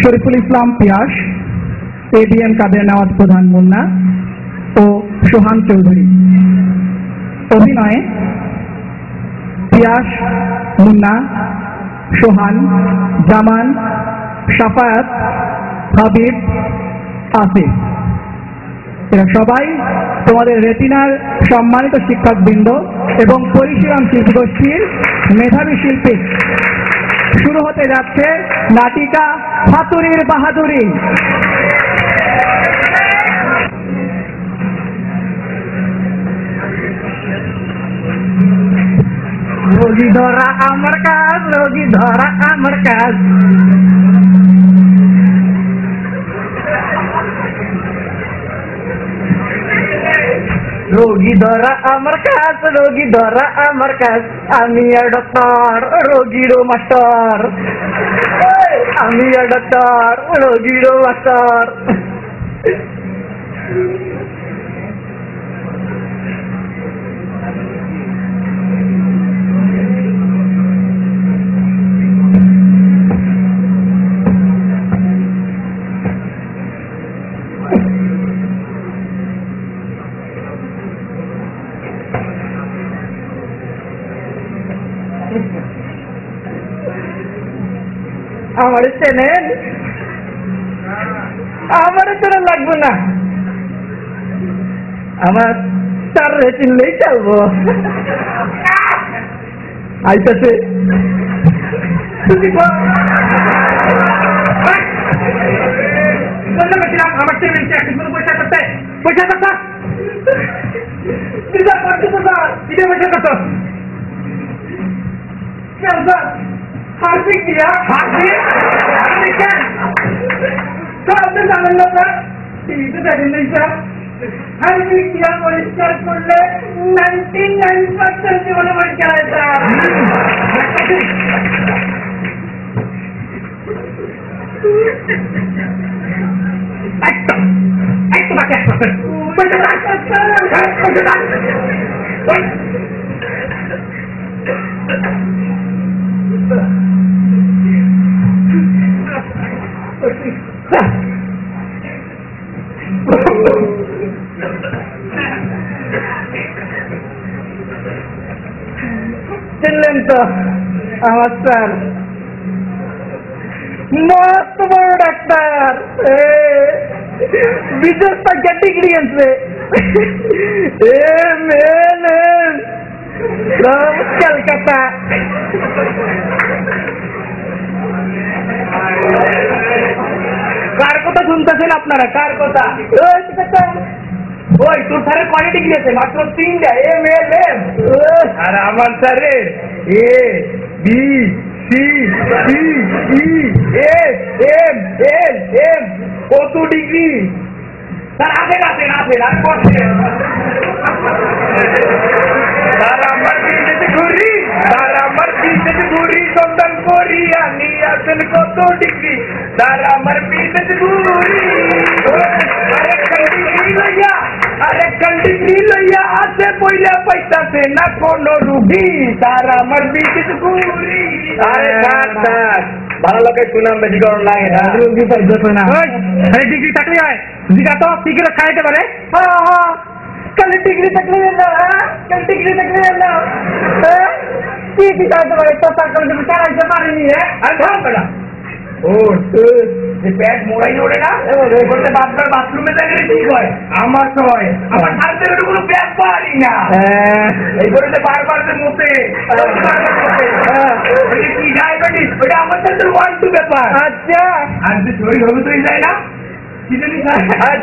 শরীফুল ইসলাম পিয়াস, ABM কাদের নওয়াজ প্রধান মুন্না ও সোহান চৌধুরী। অভিনয়ে পিয়াস, মুন্না, সোহান, জামান, সাফায়াত, হাবিব, আসিফ। এরা সবাই তোমাদের রেটিনার সম্মানিত শিক্ষকবৃন্দ এবং পরিশীলন শিল্পগোষ্ঠীর মেধাবী শিল্পী। শুরু হতে যাচ্ছে নাটিকা হাতুড়ির বাহাদুরি। রোগী ধরা আমার কাজ, রোগী ধরা আমার কাজ। রোগী ধরা আমার কাজ, রোগী ধরা আমার কাজ। আমি আর ডক্টর, রোগীরও মাস্টার। আমি আর ডক্টর, রোগীরও মাস্টার। আমার চেনেন? আমার চেনা লাগবে না, আমার তার চিনলেই চলবো। আইতাছে আমার চেনেন পয়সা করতে, পয়সা কত? পয়সা কত? হার্দিক দিয়া হার্দিক জানেন না স্যার, টিভিতে দেখেন নাই স্যার। হার্দিক দিয়া পরিষ্কার করলে 99% জীবনে পরিষ্কার হয় স্যার। চিনলেন তো আমার স্যার, মস্ত বড় ডাক্তার, বিদেশ থেকে ডিগ্রি আনছে। কলকাতা। কার কথা শুনতেছেন আপনারা? কার কথা? ওই তোর স্যারের কয়টা ডিগ্রি আছে? মাত্র 3টা। MLM। আর আমার স্যারের ABCDEFM কত ডিগ্রি? স্যার আছে আছে আছে আর করছে। স্যার আমার বিদেশে ঘুরি, স্যার আমার বিদেশে ঘুরি, সন্ধান করি আনি আছেন কত ডিগ্রি। স্যার আমার বিদেশে ঘুরি, আরেকখান ডিগ্রি লইয়া আছে বইলা পাইতাছে না কোন রুগী। স্যার আমার বিদেশে ঘুরি। আরে স্যার স্যার ভালো লোকের সুনাম বেশি করার লাগে না, রুগী পাইতেছে না। ডিগ্রি থাকলে হয়, জিগা তো সিগারেট খাইতে পারে। কালে ডিগ্রি থাকলে কাল ডিগ্রি থাকলে কি কি খাইতে পারে? তো তার কারণে চালাইতে পারিনি। আর ভাব বেড়া ও পেট মোড়াই ওঠে না, বলতে বাথরুমে বাথরুমে থাকলে ঠিক হয়। আমার হয়, আমার হাতের কোনো ব্যাপারই না। এই করে বারবার মতে কি ডায়াবেটিস, ওটা আমার সাথে 1-2 ব্যাপার। আচ্ছা, আর যে শরীর হবে তো যায় না,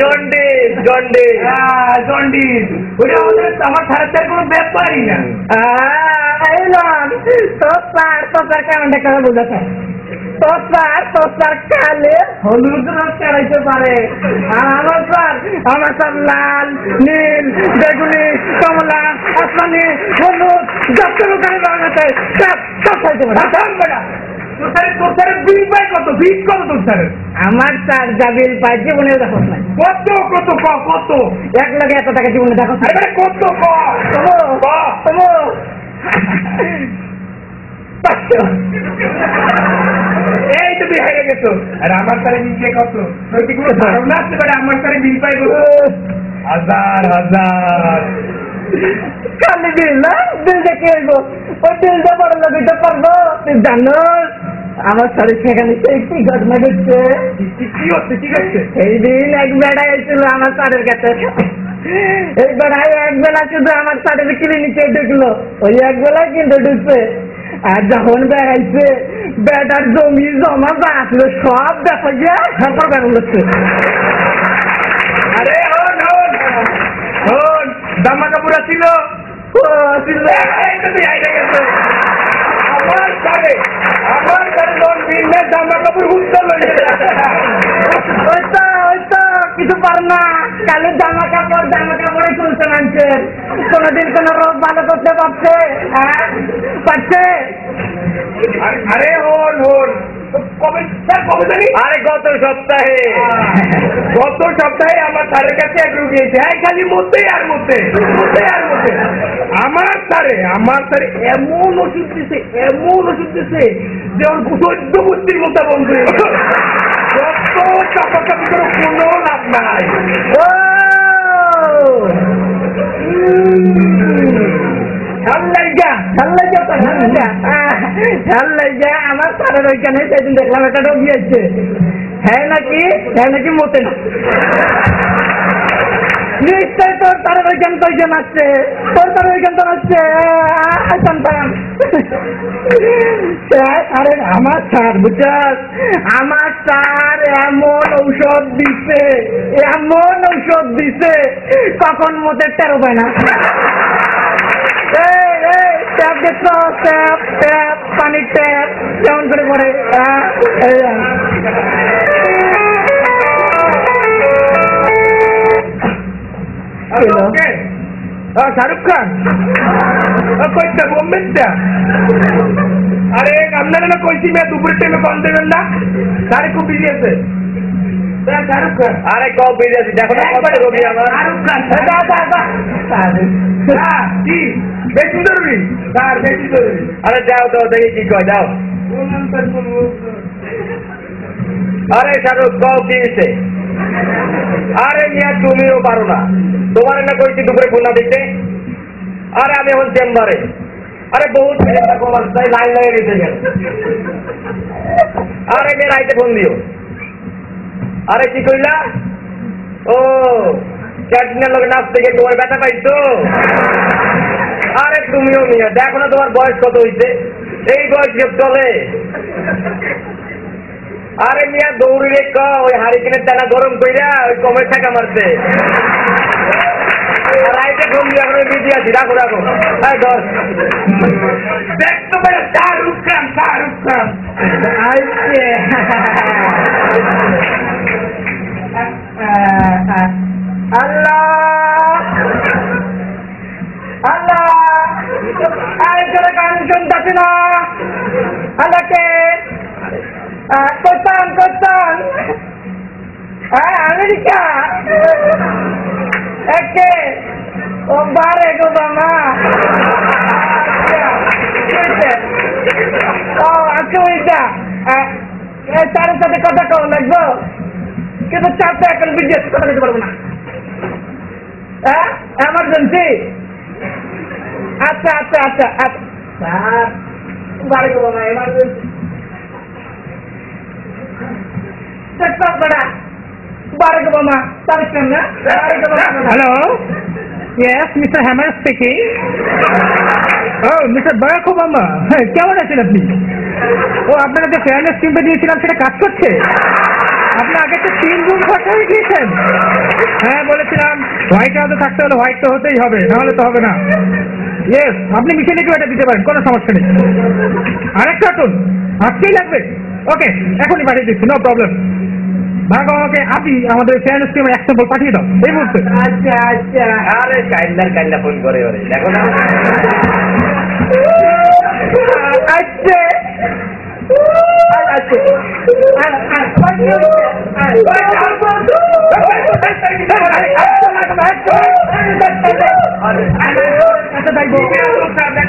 জন্ডিস জন্ডিস জন্ডিস, ওটা আমাদের আমার সাথে কোনো ব্যাপারই না। তোর কেমন দেখা বোঝাতে? তোর কালে হলুদ রস চালাইতে পারে, আর আমার স্যার লাল, নীল, বেগুনি, কমলা, আসমানি, হলুদ যত রকমের রং আছে সব খাইতে পারে। তোর স্যারের বিল পায় কত? বিল কত তোর স্যারের? আমার স্যার যা বিল পায় জীবনে দেখো নাই। কত কত কত? 1 লাখ এত টাকা জীবনে দেখো। কত 500 এই তুমি হেরে গেছো আর আমার তারে নিচে কত তুই কোনো ধারণা আছে বড় আমার তারে বিল পাইবো হাজার হাজার খালি বিল না বিল দেখে হইব ওই বিলটা বড় লাগতে পারবো তুই জানো আমার সাথে সেখানে কি ঘটনা ঘটছে কি হচ্ছে কি হচ্ছে এই দিন এক বেড়া এসেছিল আমার স্যারের কাছে এই বেড়ায় এক বেলা শুধু আমার স্যারের ক্লিনিকে ঢুকলো ওই এক বেলায় কিন্তু ঢুকছে আর যখন বেড়াইছে বেটার জমি জমা যা আসলো সব দেখা গিয়ে সরকার বেড়ান করছে আরে হন হন হন জামা কাপড় ছিল আমার সাথে লোন বিললে জামা কাপড় উঠতে লইছে কিছু পার না কালে জামা কাপড়ে চলছে মানুষের কোনদিন কোন রোগ ভালো করতে পারছে পারছে আরে হন হন আরে গত সপ্তাহে আমার স্যারের কাছে এক রুগী এসে খালি মধ্যে আর মধ্যে আমার স্যারে এমন ওষুধ দিছে যে ওর 14 বুদ্ধির মতো বন্ধ হয়ে গেল যত চাপাচাপি করে কোনো লাভ নাই আমার স্যারের ওইখানে সেদিন দেখলাম একটা রোগী আছে হ্যাঁ নাকি মতে না নিশ্চয় তোর স্যারের ওইখান কয়জন আসছে তোর স্যারের ওইখান তো আসছে আরে আমার স্যার বুঝছাস আমার স্যার এমন ঔষধ দিছে কখন মতে টেরো পায় না ট্যাপ দেখছো ট্যাপ পানির ট্যাপ কেমন করে পড়ে শাহরুখ খান কইটা বোম্বেটা আরে আপনারা না কইছি মেয়ে দুপুরের টাইমে কল দেবেন না তারে খুব বিজি আছে শাহরুখ খান আরে কব বিজি আছে দেখো না কত রবি আমার শাহরুখ খান কি বেশি জরুরি স্যার বেশি জরুরি আরে যাও দাও দেখি কি কয় দাও আরে শাহরুখ কও কি হয়েছে আরে মিয়া তুমিও পারো না তোমার না কইছি দুপুরে গুণা দিতে আরে আমি এখন চেম্বারে আরে বহুত লাইন লাগে গেছে গেল আরে মেয়ে রাইতে ফোন দিও আরে কি কইলা ও ক্যান্টিনের লোক নাচ থেকে তোমার ব্যথা পাইছো আরে তুমিও মিয়া দেখো না তোমার বয়স কত হইছে এই বয়স যে চলে আরে মিয়া দৌড়িলে ওই হারিকেনের টানা গরম কইরা ওই কমে থাকা মারছে রাইতে ফোন দিয়ে এখন বিজি আছি রাখো দেখতো বেড়া শাহরুখ খান আল্লাহ আরে যারা গান শুনতেছে না আল্লাহকে কোথান আমেরিকা একে ও বারে গো বামা ও আচ্ছা ওইটা তার সাথে কথা কম লাগবো কিন্তু চাপটা এখন বিজনেস কথা বলতে পারবো না এমার্জেন্সি আচ্ছা বারে গো বামা emergency Hello. Yes, Mr. Hammer speaking. Oh, Mr. Barack Obama. কেমন আছেন আপনি? ও আপনারা যে ফেয়ারনেস স্কিমটা দিয়েছিলাম সেটা কাজ করছে? আপনি আগে তো 3 রুম খরচা হয়ে গিয়েছেন। হ্যাঁ বলেছিলাম হোয়াইট হাউসে থাকতে হলে হোয়াইট তো হতেই হবে, নাহলে তো হবে না। ইয়েস, আপনি মিশনে কেউ এটা দিতে পারেন, কোনো সমস্যা নেই। আরেকটা কার্টুন আজকেই লাগবে? ওকে, এখনই পাঠিয়ে দিচ্ছি, নো প্রবলেম। ভাগকে আপনি আমাদের ফ্যান স্কিমের এক স্যাম্পল পাঠিয়ে দাও এই মুহূর্তে। আচ্ছা আরে কাইল্লা ফোন করে দেখো না।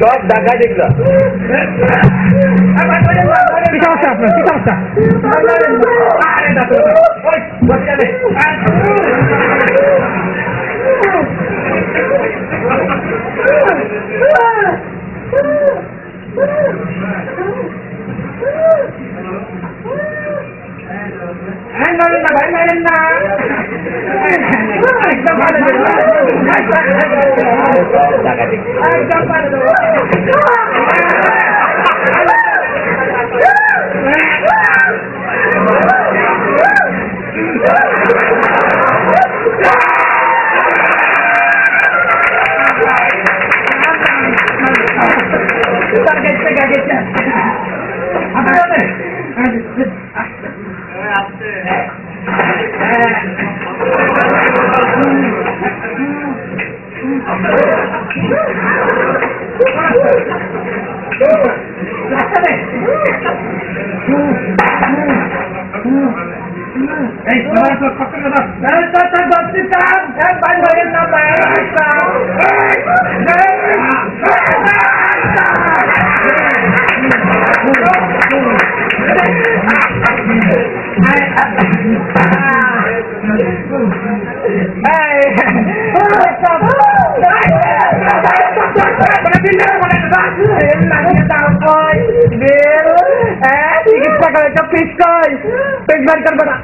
সব দেখা দেখল কি সমস্যা আপনার কি সমস্যা চিকিৎসা করে পিস কই পেট বার করবে না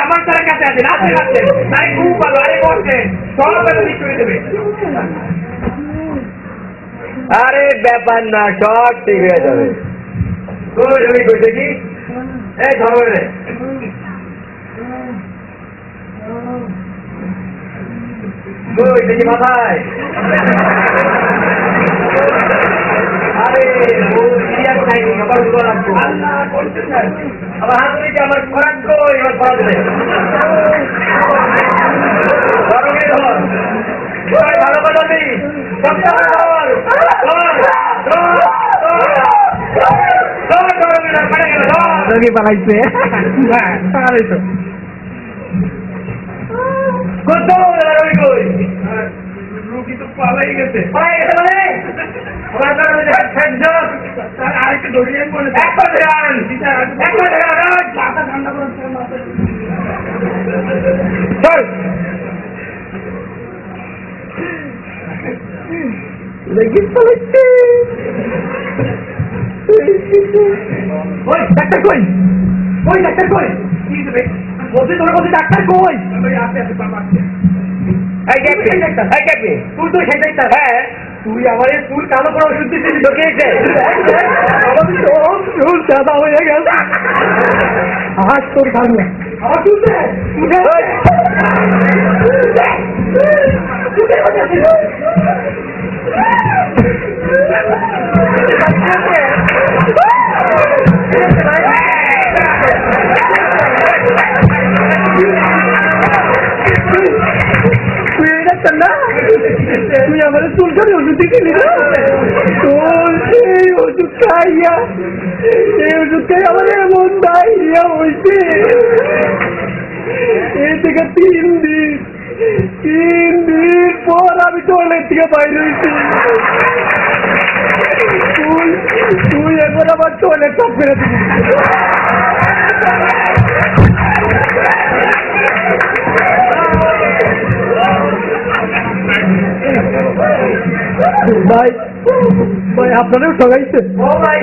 আমার তার কাছে আছে তাই খুব ভালো আরে বলছে সব ঠিক করে দেবে আরে ব্যাপার না সব ঠিক হয়ে যাবে দেখি এই ধরো রে দেখি মাথায় আরে আবার হাত দিকে আমার খরাক এবার খরা দেবে ভালো কথা নেই রোগী পালাইছে কত রোগী তো পালাই গেছে আরেকটু ধরিয়ে ঠান্ডা লেগিস পালাইছে ওই ডাক্তার কই ওই ডাক্তার কই বলছি তোর বলছি ডাক্তার কই তুই তো সেই ডাক্তার হ্যাঁ তুই আমার চুল কালো করে ওষুধ দিচ্ছিস ঢুকিয়েছে চুল সাদা হয়ে গেছে আর তোর কারণে আমার চুলতে তুই আমাদের চুলকারি ওষুধ দিচ্ছিলি না তোর সেই ওষুধ খাইয়া সেই ওষুধ খাই আমার এমন ডায়রিয়া হয়েছে এই থেকে 3 দিন পর আমি টয়লেট থেকে বাইরে হয়েছি তুই একবার আমার টয়লেট সব ফেলে দিবি ভাই ভাই আপনারও ঠগাইছে ও ভাই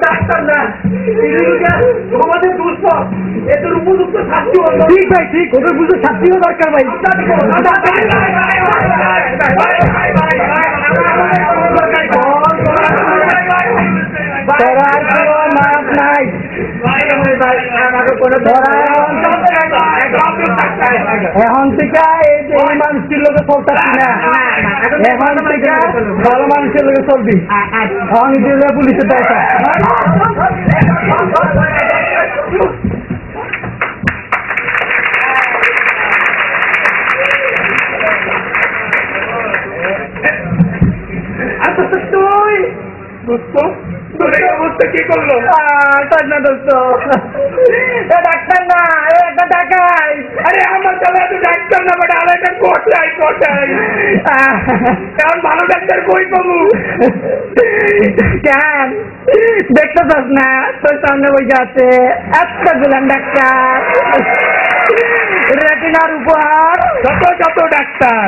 ডাক্তার না আমাদের দুঃখ এদের উপযুক্ত শাস্তি ঠিক ভাই ঠিক ওদের বুঝতে শাস্তিও দরকার ভাই মাপ নাই এখন থেকে এই যে এই মানুষটির লোকে চলতেছি না, এখন থেকে ভালো মানুষের লোকে চলবি। এখন নিজেরা পুলিশের দায়িত্ব। কি করলো? ডাক্তার না, একটা টাকাই। আরে আমার চলে তো ডাক্তার না বেটা, আর একটা কোটাই এখন ভালো ডাক্তার কই পাবো? কেন দেখতেছস না তোর সামনে বই আছে একটা গুলাম ডাক্তার, রেটিনার উপহার যত ডাক্তার